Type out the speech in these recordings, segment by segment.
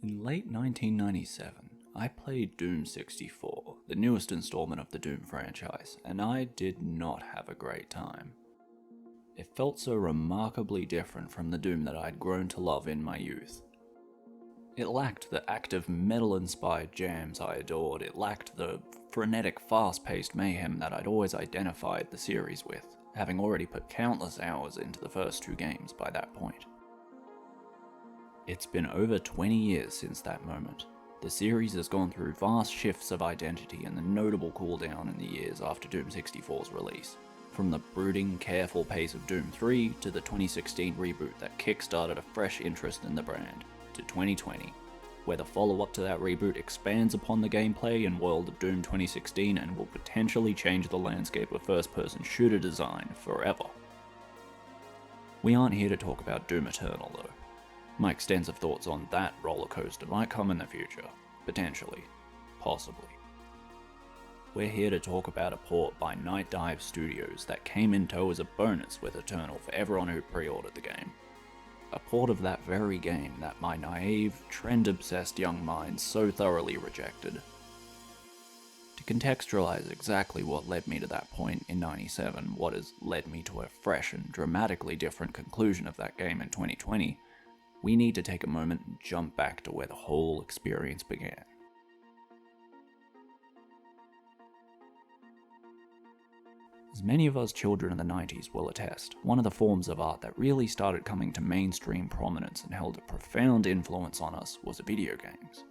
In late 1997, I played Doom 64, the newest installment of the Doom franchise, and I did not have a great time. It felt so remarkably different from the Doom that I'd grown to love in my youth. It lacked the active metal-inspired jams I adored, it lacked the frenetic, fast-paced mayhem that I'd always identified the series with, having already put countless hours into the first two games by that point. It's been over 20 years since that moment. The series has gone through vast shifts of identity and a notable cooldown in the years after Doom 64's release. From the brooding, careful pace of Doom 3 to the 2016 reboot that kickstarted a fresh interest in the brand, to 2020, where the follow-up to that reboot expands upon the gameplay and world of Doom 2016 and will potentially change the landscape of first-person shooter design forever. We aren't here to talk about Doom Eternal though. My extensive thoughts on that roller coaster might come in the future, potentially, possibly. We're here to talk about a port by Nightdive Studios that came in tow as a bonus with Eternal for everyone who pre-ordered the game. A port of that very game that my naive, trend-obsessed young mind so thoroughly rejected. To contextualize exactly what led me to that point in '97, what has led me to a fresh and dramatically different conclusion of that game in 2020, we need to take a moment and jump back to where the whole experience began. As many of us children of the 90s will attest, one of the forms of art that really started coming to mainstream prominence and held a profound influence on us was video games.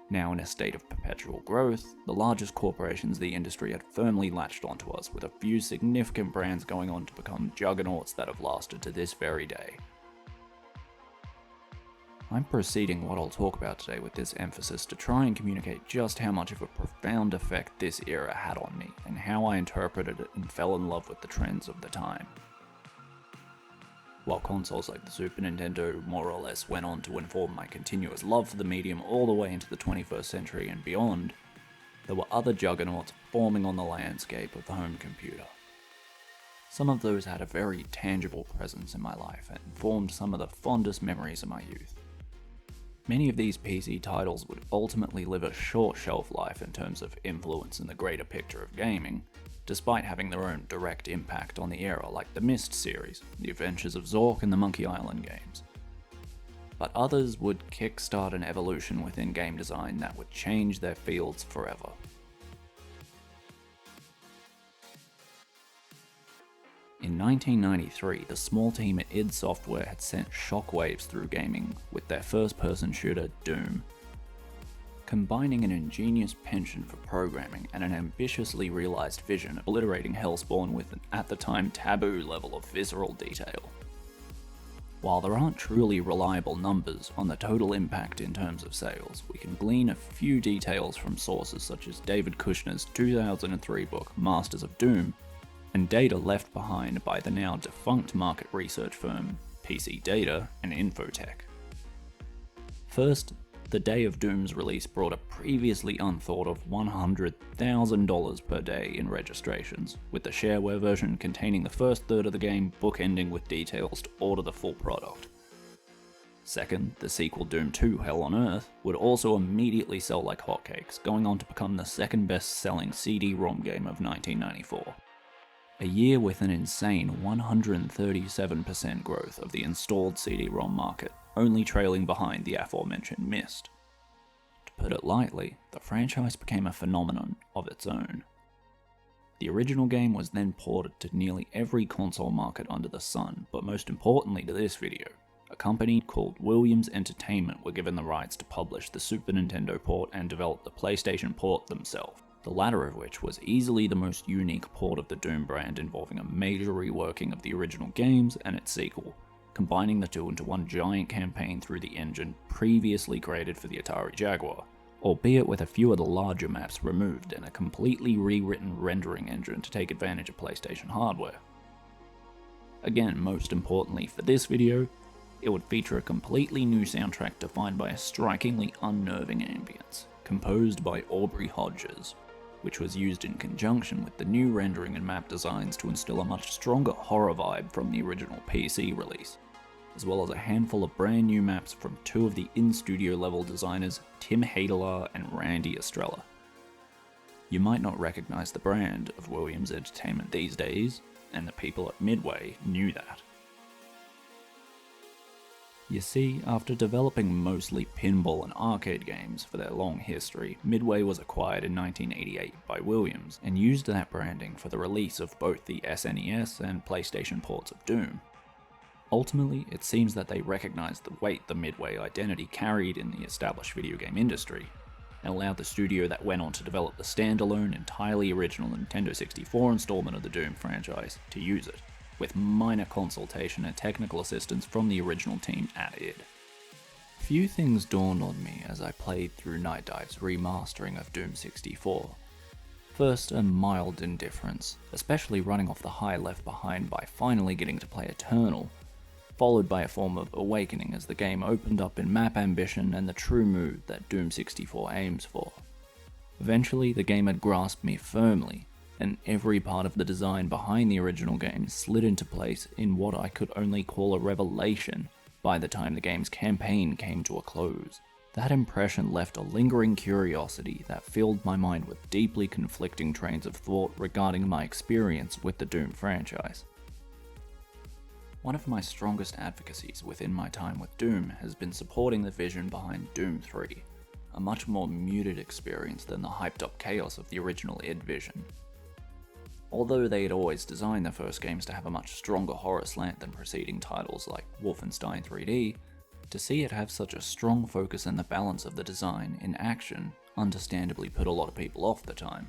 Now in a state of perpetual growth, the largest corporations the industry had firmly latched onto us, with a few significant brands going on to become juggernauts that have lasted to this very day. I'm preceding what I'll talk about today with this emphasis to try and communicate just how much of a profound effect this era had on me, and how I interpreted it and fell in love with the trends of the time. While consoles like the Super Nintendo more or less went on to inform my continuous love for the medium all the way into the 21st century and beyond, there were other juggernauts forming on the landscape of the home computer. Some of those had a very tangible presence in my life and formed some of the fondest memories of my youth. Many of these PC titles would ultimately live a short shelf life in terms of influence in the greater picture of gaming, despite having their own direct impact on the era, like the Myst series, the Adventures of Zork, and the Monkey Island games. But others would kickstart an evolution within game design that would change their fields forever. In 1993, the small team at id Software had sent shockwaves through gaming with their first-person shooter, Doom. Combining an ingenious penchant for programming and an ambitiously realized vision, obliterating Hellspawn with an at the time taboo level of visceral detail. While there aren't truly reliable numbers on the total impact in terms of sales, we can glean a few details from sources such as David Kushner's 2003 book Masters of Doom, and data left behind by the now defunct market research firm PC Data and Infotech. First, the day of Doom's release brought a previously unthought of $100,000 per day in registrations, with the shareware version containing the first third of the game bookending with details to order the full product. Second, the sequel Doom 2 Hell on Earth would also immediately sell like hotcakes, going on to become the second best-selling CD-ROM game of 1994. A year with an insane 137% growth of the installed CD-ROM market, only trailing behind the aforementioned Myst. To put it lightly, the franchise became a phenomenon of its own. The original game was then ported to nearly every console market under the sun, but most importantly to this video, a company called Williams Entertainment were given the rights to publish the Super Nintendo port and develop the PlayStation port themselves. The latter of which was easily the most unique port of the Doom brand, involving a major reworking of the original games and its sequel, combining the two into one giant campaign through the engine previously created for the Atari Jaguar, albeit with a few of the larger maps removed and a completely rewritten rendering engine to take advantage of PlayStation hardware. Again, most importantly for this video, it would feature a completely new soundtrack defined by a strikingly unnerving ambience, composed by Aubrey Hodges, which was used in conjunction with the new rendering and map designs to instill a much stronger horror vibe from the original PC release. as well as a handful of brand new maps from two of the in-studio level designers, Tim Hadelar and Randy Estrella. You might not recognize the brand of Williams Entertainment these days, and the people at Midway knew that. You see, after developing mostly pinball and arcade games for their long history, Midway was acquired in 1988 by Williams and used that branding for the release of both the SNES and PlayStation ports of Doom. Ultimately, it seems that they recognized the weight the Midway identity carried in the established video game industry, and allowed the studio that went on to develop the standalone, entirely original Nintendo 64 installment of the Doom franchise to use it, with minor consultation and technical assistance from the original team at id. Few things dawned on me as I played through Nightdive's remastering of Doom 64. First, a mild indifference, especially running off the high left behind by finally getting to play Eternal, followed by a form of awakening as the game opened up in map ambition and the true mood that Doom 64 aims for. Eventually, the game had grasped me firmly, and every part of the design behind the original game slid into place in what I could only call a revelation by the time the game's campaign came to a close. That impression left a lingering curiosity that filled my mind with deeply conflicting trains of thought regarding my experience with the Doom franchise. One of my strongest advocacies within my time with Doom has been supporting the vision behind Doom 3, a much more muted experience than the hyped up chaos of the original id vision. Although they had always designed their first games to have a much stronger horror slant than preceding titles like Wolfenstein 3D, to see it have such a strong focus in the balance of the design in action understandably put a lot of people off the time,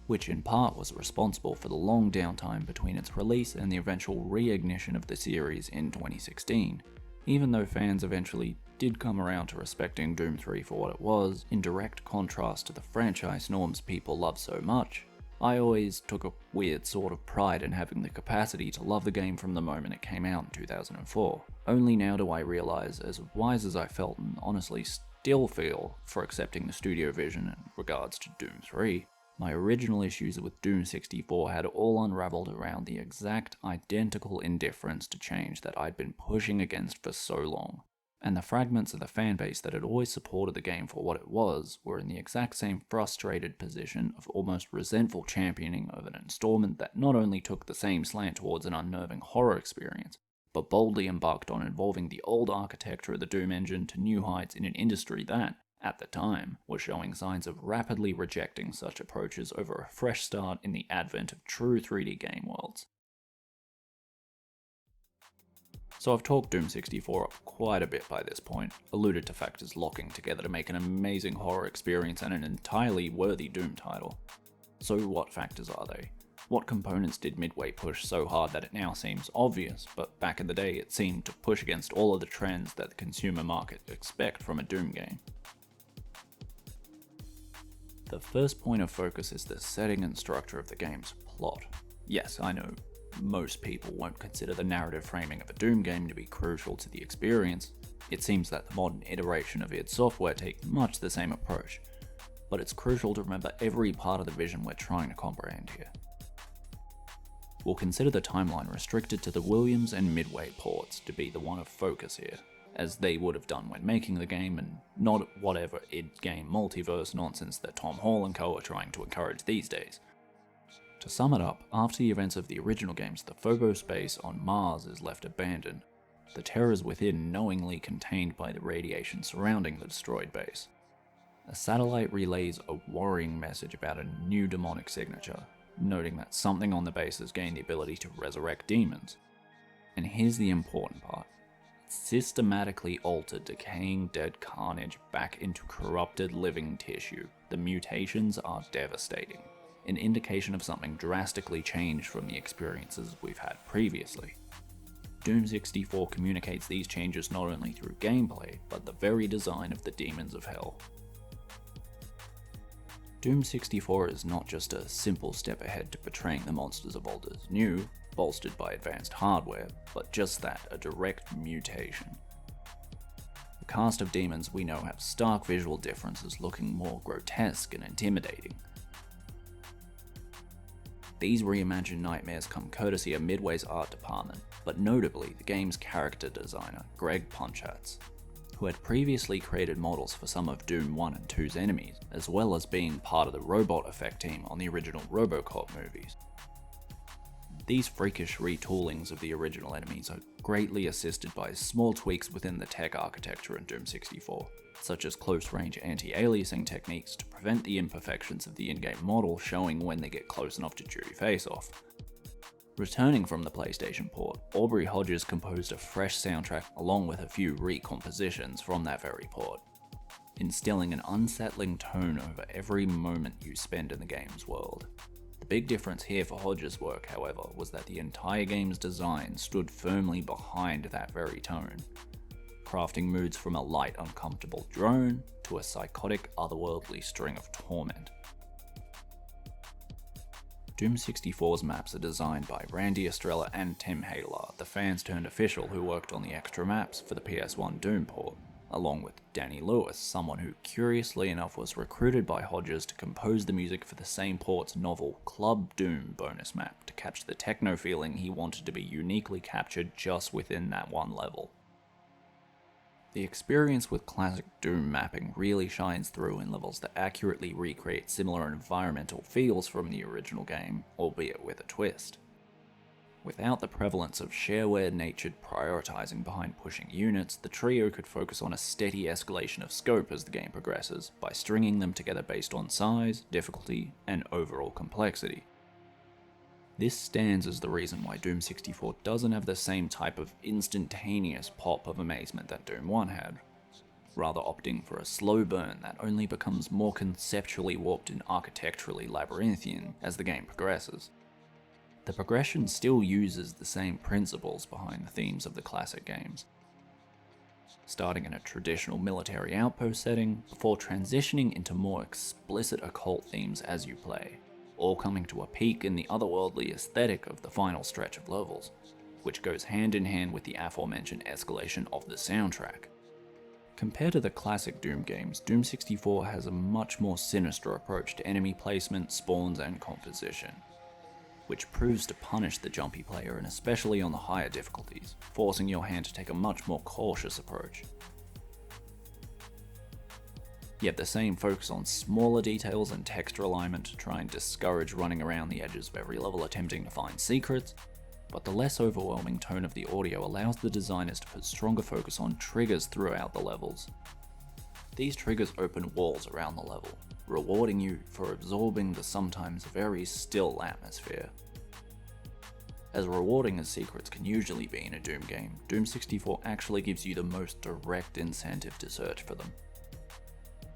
which in part was responsible for the long downtime between its release and the eventual reignition of the series in 2016, even though fans eventually did come around to respecting Doom 3 for what it was, in direct contrast to the franchise norms people love so much. I always took a weird sort of pride in having the capacity to love the game from the moment it came out in 2004. Only now do I realize, as wise as I felt and honestly still feel for accepting the studio vision in regards to Doom 3, my original issues with Doom 64 had all unraveled around the exact identical indifference to change that I'd been pushing against for so long. And the fragments of the fanbase that had always supported the game for what it was were in the exact same frustrated position of almost resentful championing of an installment that not only took the same slant towards an unnerving horror experience, but boldly embarked on evolving the old architecture of the Doom engine to new heights in an industry that, at the time, was showing signs of rapidly rejecting such approaches over a fresh start in the advent of true 3D game worlds. So I've talked Doom 64 up quite a bit by this point, alluded to factors locking together to make an amazing horror experience and an entirely worthy Doom title. So what factors are they? What components did Midway push so hard that it now seems obvious, but back in the day it seemed to push against all of the trends that the consumer market expect from a Doom game? The first point of focus is the setting and structure of the game's plot. Yes, I know most people won't consider the narrative framing of a Doom game to be crucial to the experience. It seems that the modern iteration of id Software take much the same approach, but it's crucial to remember every part of the vision we're trying to comprehend here. We'll consider the timeline restricted to the Williams and Midway ports to be the one of focus here, as they would have done when making the game, and not whatever id game multiverse nonsense that Tom Hall and co are trying to encourage these days. To sum it up, after the events of the original games, the Phobos base on Mars is left abandoned, the terrors within knowingly contained by the radiation surrounding the destroyed base. A satellite relays a worrying message about a new demonic signature, noting that something on the base has gained the ability to resurrect demons. And here's the important part. It systematically altered decaying dead carnage back into corrupted living tissue. The mutations are devastating, an indication of something drastically changed from the experiences we've had previously. Doom 64 communicates these changes not only through gameplay, but the very design of the demons of hell. Doom 64 is not just a simple step ahead to portraying the monsters of old as new, bolstered by advanced hardware, but just that, a direct mutation. The cast of demons we know have stark visual differences, looking more grotesque and intimidating. These reimagined nightmares come courtesy of Midway's art department, but notably the game's character designer, Greg Punchatz, who had previously created models for some of Doom 1 and 2's enemies, as well as being part of the robot effect team on the original RoboCop movies. These freakish retoolings of the original enemies are greatly assisted by small tweaks within the tech architecture in Doom 64, such as close-range anti-aliasing techniques to prevent the imperfections of the in-game model showing when they get close enough to duty face-off. Returning from the PlayStation port, Aubrey Hodges composed a fresh soundtrack along with a few recompositions from that very port, instilling an unsettling tone over every moment you spend in the game's world. The big difference here for Hodges' work, however, was that the entire game's design stood firmly behind that very tone, crafting moods from a light, uncomfortable drone to a psychotic, otherworldly string of torment. Doom 64's maps are designed by Randy Estrella and Tim Halar, the fans-turned-official who worked on the extra maps for the PS1 Doom port, along with Danny Lewis, someone who curiously enough was recruited by Hodges to compose the music for the same port's novel Club Doom bonus map to capture the techno feeling he wanted to be uniquely captured just within that one level. The experience with classic Doom mapping really shines through in levels that accurately recreate similar environmental feels from the original game, albeit with a twist. Without the prevalence of shareware-natured prioritizing behind pushing units, the trio could focus on a steady escalation of scope as the game progresses, by stringing them together based on size, difficulty, and overall complexity. This stands as the reason why Doom 64 doesn't have the same type of instantaneous pop of amazement that Doom 1 had, rather opting for a slow burn that only becomes more conceptually warped and architecturally labyrinthian as the game progresses. The progression still uses the same principles behind the themes of the classic games, starting in a traditional military outpost setting before transitioning into more explicit occult themes as you play, all coming to a peak in the otherworldly aesthetic of the final stretch of levels, which goes hand in hand with the aforementioned escalation of the soundtrack. Compared to the classic Doom games, Doom 64 has a much more sinister approach to enemy placement, spawns, and composition, which proves to punish the jumpy player, and especially on the higher difficulties, forcing your hand to take a much more cautious approach. Yet the same focus on smaller details and texture alignment to try and discourage running around the edges of every level attempting to find secrets, but the less overwhelming tone of the audio allows the designers to put stronger focus on triggers throughout the levels. These triggers open walls around the level, rewarding you for absorbing the sometimes very still atmosphere. As rewarding as secrets can usually be in a Doom game, Doom 64 actually gives you the most direct incentive to search for them.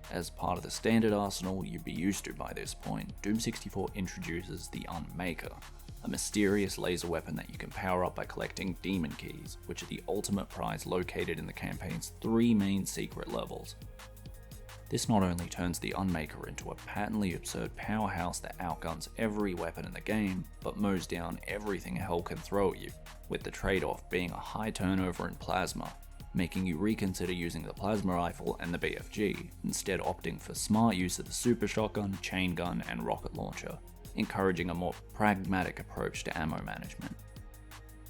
As part of the standard arsenal you'd be used to by this point, Doom 64 introduces the Unmaker, a mysterious laser weapon that you can power up by collecting demon keys, which are the ultimate prize located in the campaign's 3 main secret levels. This not only turns the Unmaker into a patently absurd powerhouse that outguns every weapon in the game, but mows down everything hell can throw at you, with the trade-off being a high turnover in plasma, making you reconsider using the plasma rifle and the BFG, instead opting for smart use of the super shotgun, chain gun, and rocket launcher, encouraging a more pragmatic approach to ammo management.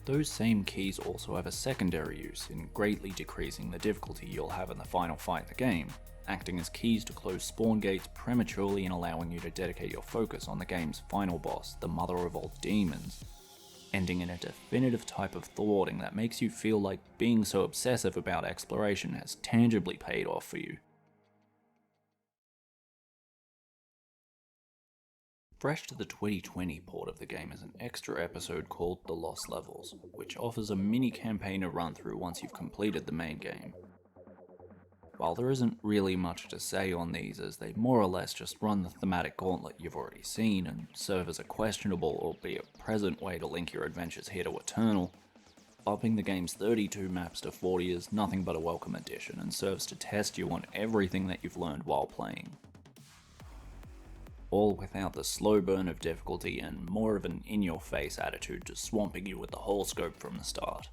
Those same keys also have a secondary use in greatly decreasing the difficulty you'll have in the final fight in the game, acting as keys to close spawn gates prematurely and allowing you to dedicate your focus on the game's final boss, the mother of all demons, ending in a definitive type of thwarting that makes you feel like being so obsessive about exploration has tangibly paid off for you. Fresh to the 2020 port of the game is an extra episode called The Lost Levels, which offers a mini campaign to run through once you've completed the main game. While there isn't really much to say on these, as they more or less just run the thematic gauntlet you've already seen and serve as a questionable, albeit present, way to link your adventures here to Eternal, upping the game's 32 maps to 40 is nothing but a welcome addition and serves to test you on everything that you've learned while playing. All without the slow burn of difficulty and more of an in-your-face attitude to swamping you with the whole scope from the start.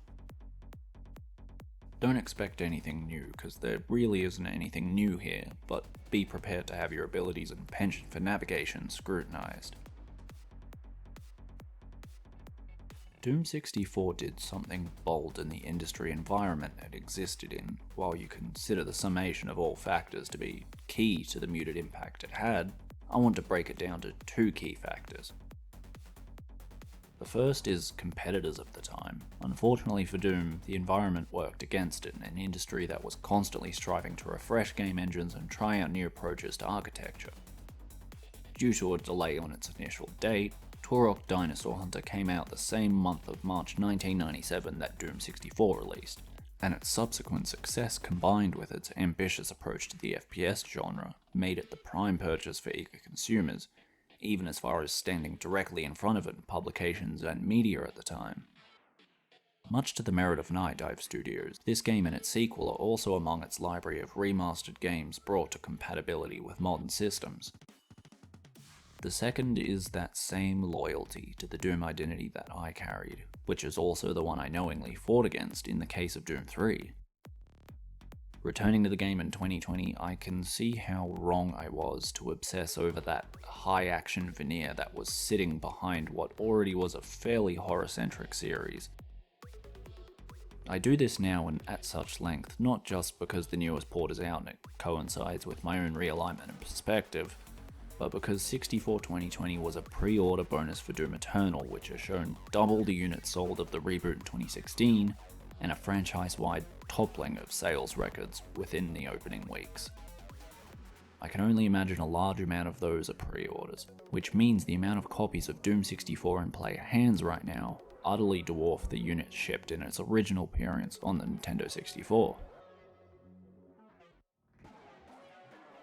Don't expect anything new, because there really isn't anything new here, but be prepared to have your abilities and penchant for navigation scrutinized. Doom 64 did something bold in the industry environment it existed in. While you consider the summation of all factors to be key to the muted impact it had, I want to break it down to two key factors. The first is competitors of the time. Unfortunately for Doom, the environment worked against it in an industry that was constantly striving to refresh game engines and try out new approaches to architecture. Due to a delay on its initial date, Turok Dinosaur Hunter came out the same month of March 1997 that Doom 64 released, and its subsequent success combined with its ambitious approach to the FPS genre made it the prime purchase for eager consumers, even as far as standing directly in front of it in publications and media at the time. Much to the merit of Nightdive Studios, this game and its sequel are also among its library of remastered games brought to compatibility with modern systems. The second is that same loyalty to the Doom identity that I carried, which is also the one I knowingly fought against in the case of Doom 3. Returning to the game in 2020, I can see how wrong I was to obsess over that high-action veneer that was sitting behind what already was a fairly horror-centric series. I do this now and at such length, not just because the newest port is out and it coincides with my own realignment and perspective, but because 64 2020 was a pre-order bonus for Doom Eternal, which has shown double the units sold of the reboot in 2016, and a franchise-wide toppling of sales records within the opening weeks. I can only imagine a large amount of those are pre-orders, which means the amount of copies of Doom 64 in player hands right now utterly dwarf the units shipped in its original appearance on the Nintendo 64.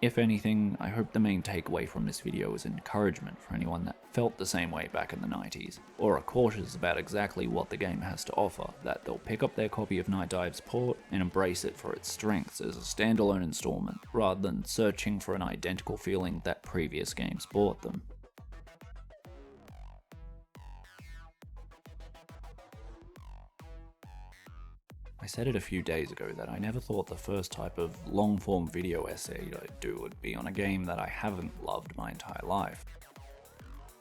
If anything, I hope the main takeaway from this video is encouragement for anyone that felt the same way back in the 90s, or are cautious about exactly what the game has to offer, that they'll pick up their copy of Nightdive's port and embrace it for its strengths as a standalone installment, rather than searching for an identical feeling that previous games brought them. I said it a few days ago that I never thought the first type of long-form video essay I'd do would be on a game that I haven't loved my entire life.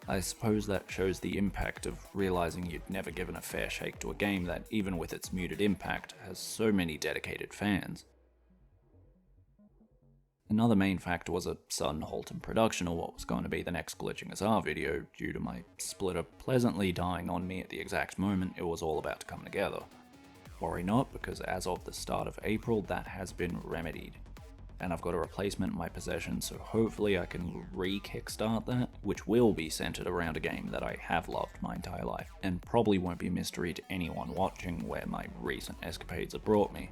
I suppose that shows the impact of realizing you'd never given a fair shake to a game that, even with its muted impact, has so many dedicated fans. Another main factor was a sudden halt in production of what was going to be the next Glitching as R video due to my splitter pleasantly dying on me at the exact moment it was all about to come together. Worry not, because as of the start of April, that has been remedied. And I've got a replacement in my possession, so hopefully I can re-kickstart that, which will be centered around a game that I have loved my entire life, and probably won't be a mystery to anyone watching where my recent escapades have brought me.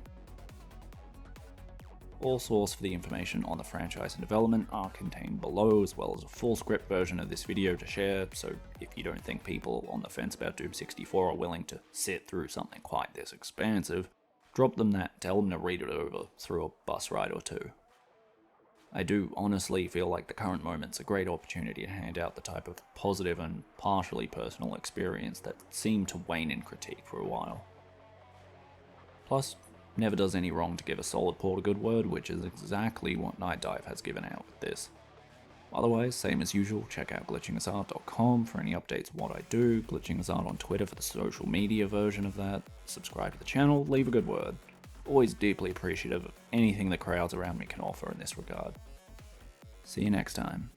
All sources for the information on the franchise and development are contained below, as well as a full script version of this video to share, so if you don't think people on the fence about Doom 64 are willing to sit through something quite this expansive, drop them that, tell them to read it over through a bus ride or two. I do honestly feel like the current moment's a great opportunity to hand out the type of positive and partially personal experience that seemed to wane in critique for a while. Plus, never does any wrong to give a solid port a good word, which is exactly what Nightdive has given out with this. Otherwise, same as usual, check out glitchingasart.com for any updates of what I do, glitchingasart on Twitter for the social media version of that, subscribe to the channel, leave a good word. Always deeply appreciative of anything the crowds around me can offer in this regard. See you next time.